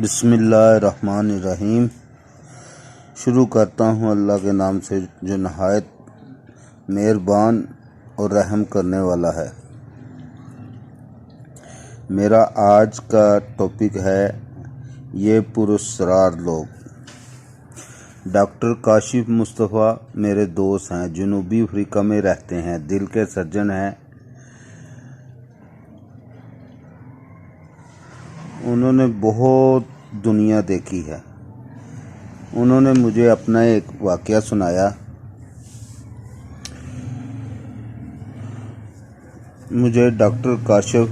بسم اللہ الرحمن الرحیم۔ شروع کرتا ہوں اللہ کے نام سے جو نہایت مہربان اور رحم کرنے والا ہے۔ میرا آج کا ٹاپک ہے یہ پراسرار لوگ۔ ڈاکٹر کاشف مصطفیٰ میرے دوست ہیں، جنوبی افریقہ میں رہتے ہیں، دل کے سرجن ہیں۔ انہوں نے بہت دنیا دیکھی ہے۔ انہوں نے مجھے اپنا ایک واقعہ سنایا۔ مجھے ڈاکٹر کاشف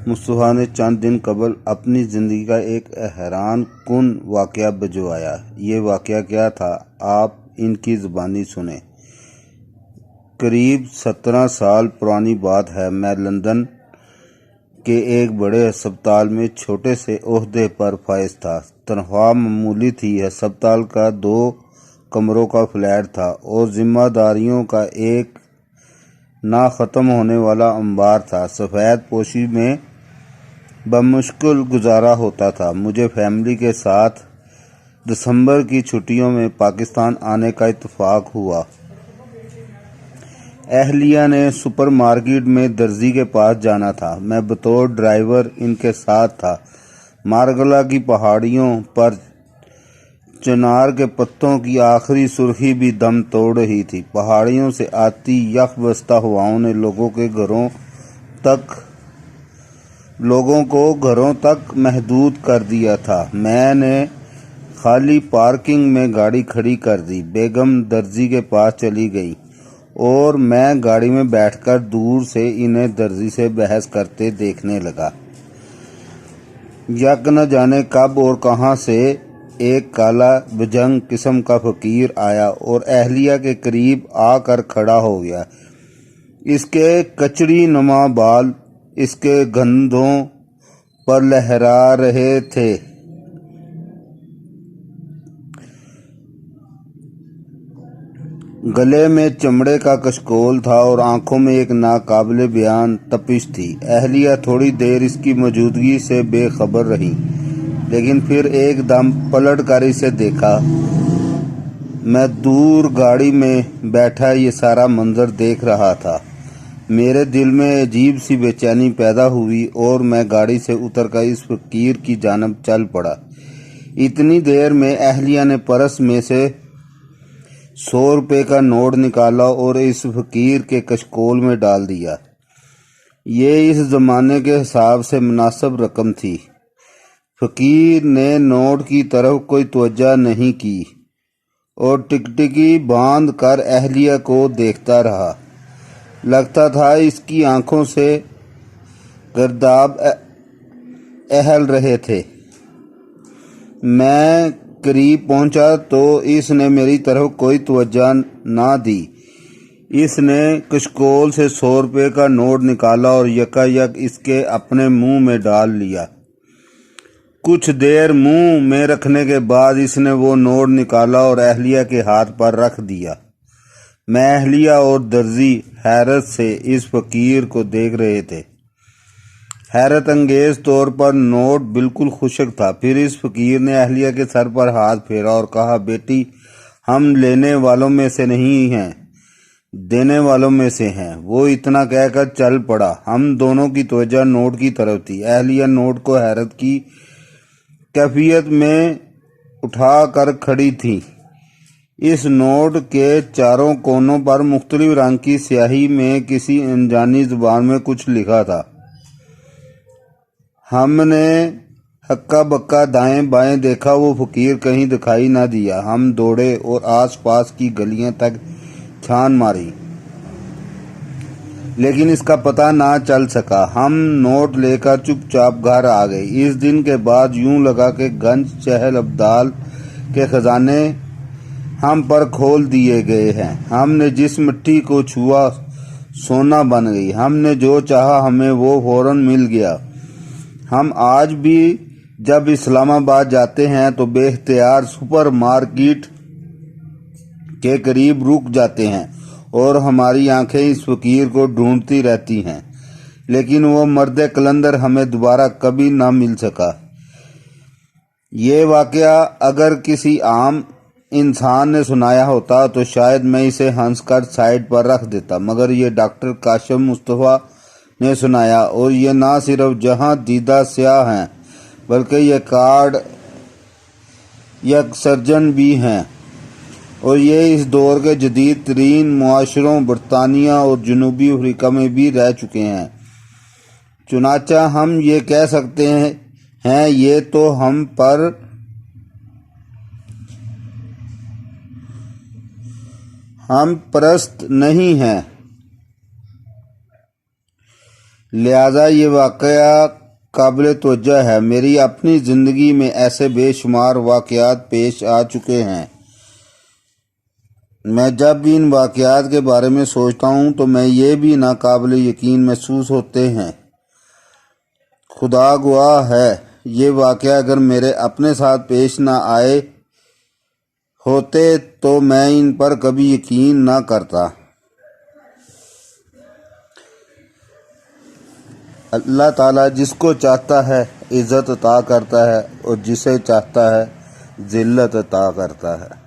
مصطفیٰ نے چند دن قبل اپنی زندگی کا ایک حیران کن واقعہ بھجوایا۔ یہ واقعہ کیا تھا، آپ ان کی زبانی سنیں۔ قریب 17 سال پرانی بات ہے۔ میں لندن کے ایک بڑے ہسپتال میں چھوٹے سے عہدے پر فائز تھا۔ تنخواہ معمولی تھی۔ ہسپتال کا 2 کمروں کا فلیٹ تھا اور ذمہ داریوں کا ایک نہ ختم ہونے والا انبار تھا۔ سفید پوشی میں بمشکل گزارا ہوتا تھا۔ مجھے فیملی کے ساتھ دسمبر کی چھٹیوں میں پاکستان آنے کا اتفاق ہوا۔ اہلیہ نے سپر مارکیٹ میں درزی کے پاس جانا تھا۔ میں بطور ڈرائیور ان کے ساتھ تھا۔ مارگلا کی پہاڑیوں پر چنار کے پتوں کی آخری سرخی بھی دم توڑ رہی تھی۔ پہاڑیوں سے آتی یخ بستہ ہواؤں نے لوگوں کو گھروں تک محدود کر دیا تھا۔ میں نے خالی پارکنگ میں گاڑی کھڑی کر دی۔ بیگم درزی کے پاس چلی گئی اور میں گاڑی میں بیٹھ کر دور سے انہیں درزی سے بحث کرتے دیکھنے لگا۔ یک نہ جانے کب اور کہاں سے ایک کالا بجنگ قسم کا فقیر آیا اور اہلیہ کے قریب آ کر کھڑا ہو گیا۔ اس کے کچڑی نما بال اس کے کندھوں پر لہرا رہے تھے۔ گلے میں چمڑے کا کشکول تھا اور آنکھوں میں ایک ناقابل بیان تپش تھی۔ اہلیہ تھوڑی دیر اس کی موجودگی سے بے خبر رہی، لیکن پھر ایک دم پلٹ کر اسے دیکھا۔ میں دور گاڑی میں بیٹھا یہ سارا منظر دیکھ رہا تھا۔ میرے دل میں عجیب سی بے چینی پیدا ہوئی اور میں گاڑی سے اتر کر اس فقیر کی جانب چل پڑا۔ اتنی دیر میں اہلیہ نے پرس میں سے 100 روپے کا نوٹ نکالا اور اس فقیر کے کشکول میں ڈال دیا۔ یہ اس زمانے کے حساب سے مناسب رقم تھی۔ فقیر نے نوٹ کی طرف کوئی توجہ نہیں کی اور ٹکٹکی باندھ کر اہلیہ کو دیکھتا رہا۔ لگتا تھا اس کی آنکھوں سے گرداب اہل رہے تھے۔ میں قریب پہنچا تو اس نے میری طرف کوئی توجہ نہ دی۔ اس نے کشکول سے 100 روپے کا نوٹ نکالا اور یکایک اس کے اپنے منہ میں ڈال لیا۔ کچھ دیر منہ میں رکھنے کے بعد اس نے وہ نوٹ نکالا اور اہلیہ کے ہاتھ پر رکھ دیا۔ میں اہلیہ اور درزی حیرت سے اس فقیر کو دیکھ رہے تھے۔ حیرت انگیز طور پر نوٹ بالکل خشک تھا۔ پھر اس فقیر نے اہلیہ کے سر پر ہاتھ پھیرا اور کہا، بیٹی، ہم لینے والوں میں سے نہیں ہیں، دینے والوں میں سے ہیں۔ وہ اتنا کہہ کر چل پڑا۔ ہم دونوں کی توجہ نوٹ کی طرف تھی۔ اہلیہ نوٹ کو حیرت کی کیفیت میں اٹھا کر کھڑی تھی۔ اس نوٹ کے چاروں کونوں پر مختلف رنگ کی سیاہی میں کسی انجانی زبان میں کچھ لکھا تھا۔ ہم نے ہکا بکا دائیں بائیں دیکھا، وہ فقیر کہیں دکھائی نہ دیا۔ ہم دوڑے اور آس پاس کی گلیاں تک چھان ماری، لیکن اس کا پتہ نہ چل سکا۔ ہم نوٹ لے کر چپ چاپ گھر آ گئے۔ اس دن کے بعد یوں لگا کہ گنج چہل ابدال کے خزانے ہم پر کھول دیے گئے ہیں۔ ہم نے جس مٹی کو چھوا سونا بن گئی۔ ہم نے جو چاہا ہمیں وہ فوراً مل گیا۔ ہم آج بھی جب اسلام آباد جاتے ہیں تو بے اختیار سپر مارکیٹ کے قریب رک جاتے ہیں اور ہماری آنکھیں اس فقیر کو ڈھونڈتی رہتی ہیں، لیکن وہ مرد قلندر ہمیں دوبارہ کبھی نہ مل سکا۔ یہ واقعہ اگر کسی عام انسان نے سنایا ہوتا تو شاید میں اسے ہنس کر سائیڈ پر رکھ دیتا، مگر یہ ڈاکٹر کاشم مصطفیٰ نے سنایا، اور یہ نہ صرف جہاں دیدہ سیاح ہیں بلکہ یہ کارڈیاک سرجن بھی ہیں، اور یہ اس دور کے جدید ترین معاشروں برطانیہ اور جنوبی افریقہ میں بھی رہ چکے ہیں۔ چنانچہ ہم یہ کہہ سکتے ہیں یہ تو ہم پرست نہیں ہیں، لہذا یہ واقعہ قابل توجہ ہے۔ میری اپنی زندگی میں ایسے بے شمار واقعات پیش آ چکے ہیں۔ میں جب بھی ان واقعات کے بارے میں سوچتا ہوں تو میں یہ بھی ناقابل یقین محسوس ہوتے ہیں۔ خدا گواہ ہے، یہ واقعہ اگر میرے اپنے ساتھ پیش نہ آئے ہوتے تو میں ان پر کبھی یقین نہ کرتا۔ اللہ تعالیٰ جس کو چاہتا ہے عزت عطا کرتا ہے اور جسے چاہتا ہے ذلت عطا کرتا ہے۔